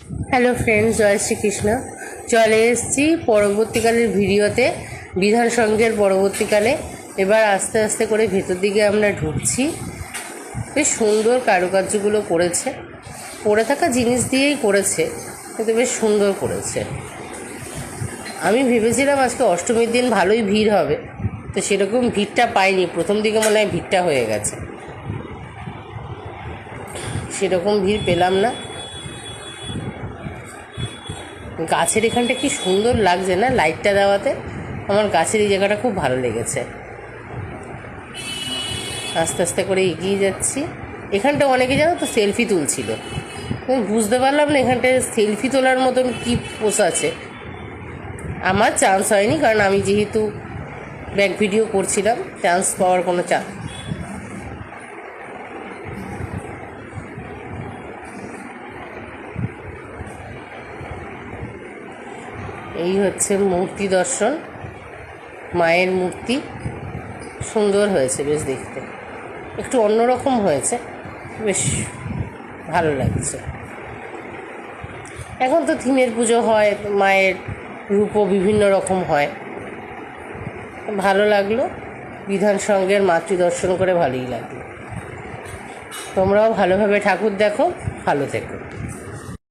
Hello friends, জয় শ্রীকৃষ্ণ। চলে এসেছি পরবর্তীকালের ভিডিওতে, বিধান সঙ্ঘের পরবর্তীকালে। এবার আস্তে আস্তে করে ভেতর দিকে আমরা ঢুকছি। বেশ সুন্দর কারুকার্যগুলো করেছে, পড়ে থাকা জিনিস দিয়েই করেছে, কিন্তু বেশ সুন্দর করেছে। আমি ভেবেছিলাম আজকে অষ্টমীর দিন ভালোই ভিড় হবে, তো সেরকম ভিড়টা পাইনি। প্রথম দিকে মনে হয় ভিড়টা হয়ে গেছে, সেরকম ভিড় পেলাম না। গাছের এখানটা কি সুন্দর লাগছে না লাইটটা দেওয়াতে। আমার গাছের এই জায়গাটা খুব ভালো লেগেছে। আস্তে আস্তে করে এগিয়ে যাচ্ছি। এখানটা অনেকে জানো তো সেলফি তুলছিল, আমি বুঝতে পারলাম না এখানটায় সেলফি তোলার মতন কী পোজ আছে। আমার চান্স হয়নি, কারণ আমি যেহেতু ব্যাক ভিডিও করছিলাম, চান্স পাওয়ার কোনো এই হচ্ছে মূর্তি দর্শন। মায়ের মূর্তি সুন্দর হয়েছে, বেশ দেখতে একটু অন্যরকম হয়েছে, বেশ ভালো লাগছে। এখন তো থিমের পুজো হয়, মায়ের রূপও বিভিন্ন রকম হয়। ভালো লাগলো, বিধান সঙ্ঘের মাতৃদর্শন করে ভালোই লাগলো। তোমরাও ভালোভাবে ঠাকুর দেখো, ভালো থেকো।